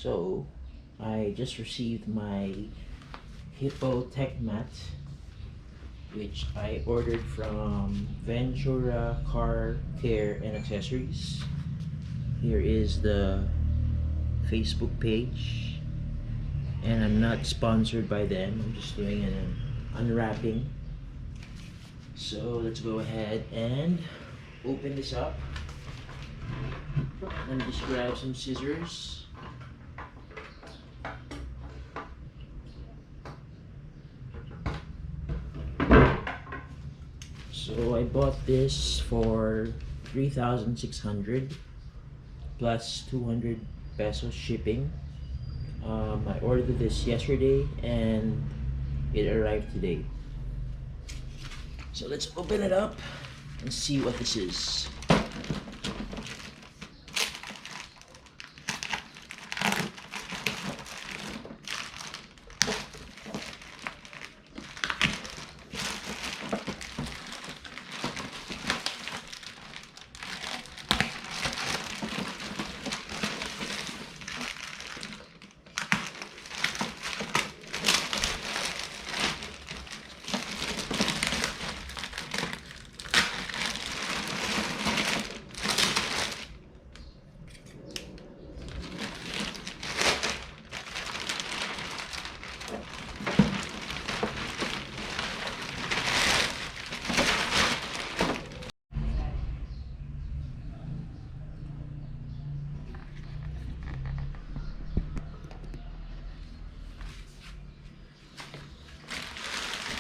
So, I just received my Hippo Techmat, which I ordered from Ventura Car Care and Accessories. Here is the Facebook page, and I'm not sponsored by them. I'm just doing an unwrapping. So let's go ahead and open this up. Let me just grab some scissors. So I bought this for 3,600 plus 200 pesos shipping. I ordered this yesterday and it arrived today. So let's open it up and see what this is.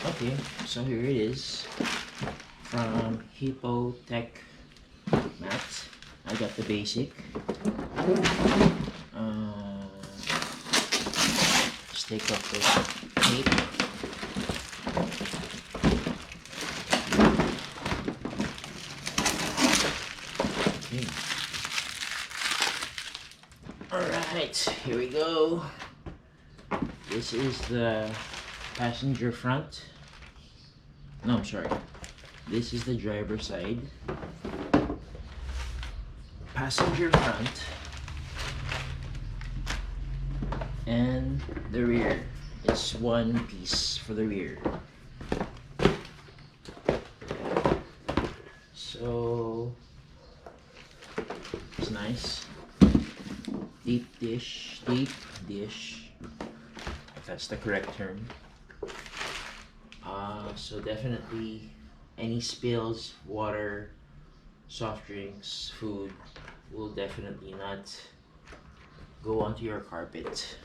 Okay, so here it is from Hippo Techmats. I got the basic. Let's take off the tape. Okay. Alright, here we go. This is the passenger front. No, I'm sorry. This is the driver side. Passenger front. And the rear. It's one piece for the rear. So it's nice. Deep dish. If that's the correct term. So definitely any spills, water, soft drinks, food will definitely not go onto your carpet.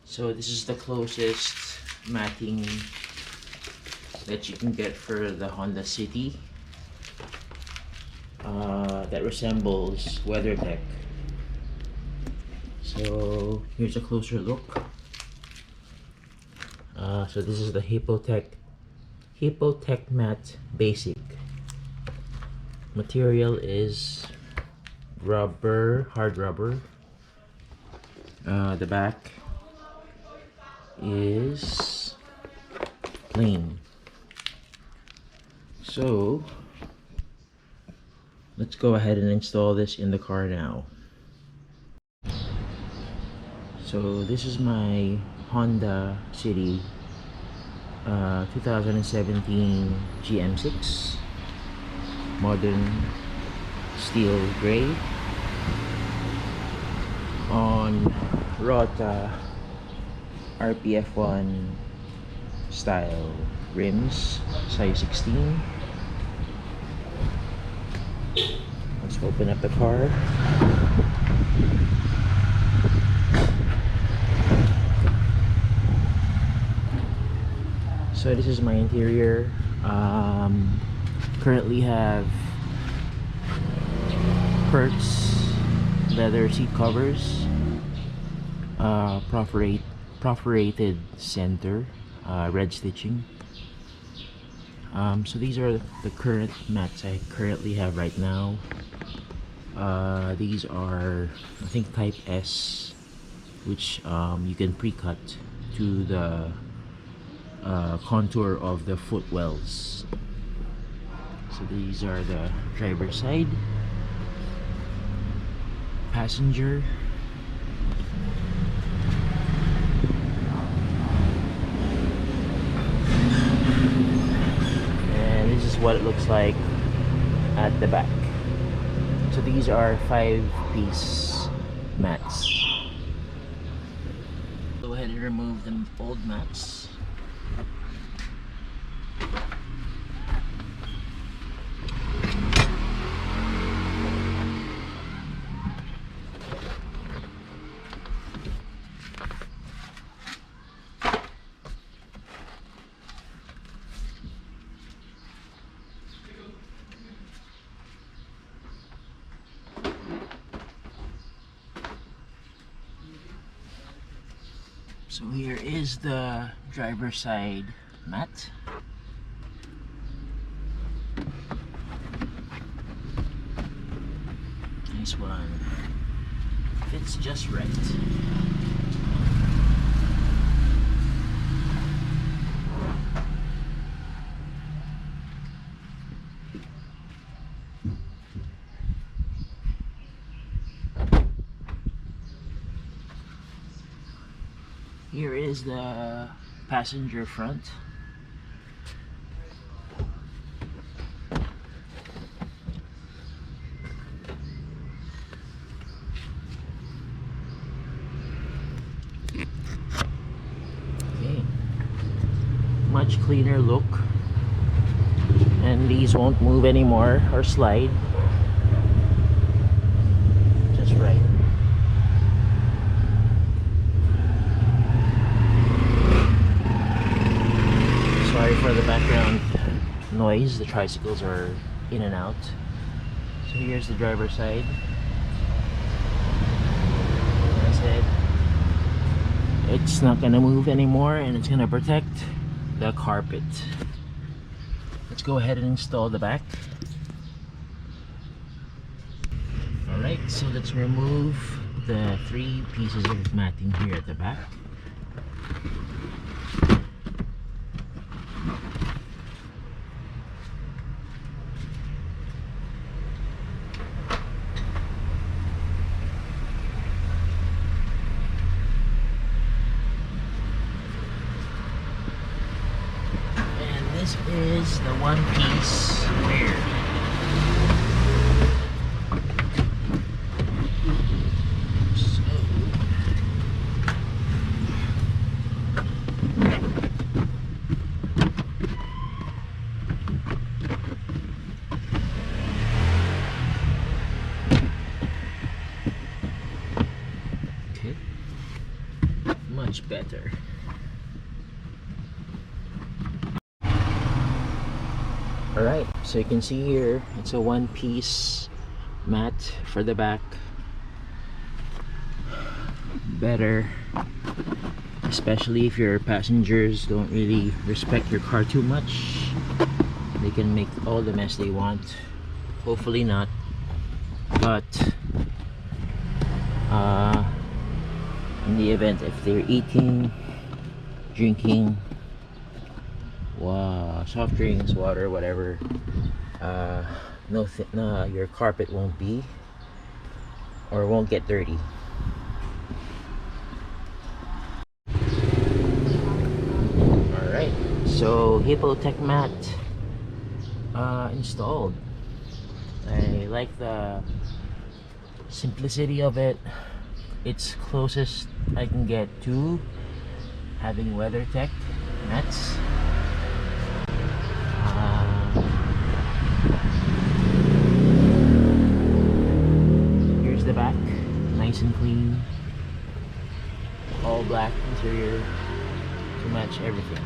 So this is the closest matting that you can get for the Honda City that resembles Weathertech. So here's a closer look. So this is the Hippo Techmat basic. Material is rubber, hard rubber. The back is plain. So let's go ahead and install this in the car now. So this is my Honda City 2017 GM6 modern steel gray on Rota RPF1 style rims, size 16. Let's open up the car. So this is my interior. Currently have Perks leather seat covers, perforated center, red stitching. So these are the current mats I currently have right now. These are, I think, type S, which you can pre-cut to the contour of the footwells. So these are the driver's side, passenger, what it looks like at the back. So these are 5-piece mats. Go ahead and remove the old mats. So here is the driver's side mat. Nice one. Fits just right. Here is the passenger front. Okay. Much cleaner look. And these won't move anymore or slide. Just right. Sorry for the background noise, the tricycles are in and out. So here's the driver's side. Like I said, it's not gonna move anymore and it's gonna protect the carpet. Let's go ahead and install the back. Alright, so let's remove the 3 pieces of matting here at the back. This is the one-piece pair. Okay, much better. Alright, so you can see here, it's a one-piece mat for the back. Better, especially if your passengers don't really respect your car too much. They can make all the mess they want. Hopefully not. But in the event if they're eating, drinking, soft drinks, water, whatever, no, your carpet won't be or won't get dirty. Alright, so Hippo Techmat installed. I like the simplicity of it. It's closest I can get to having Weathertech mats. Here's the back, nice and clean, all black interior to match everything.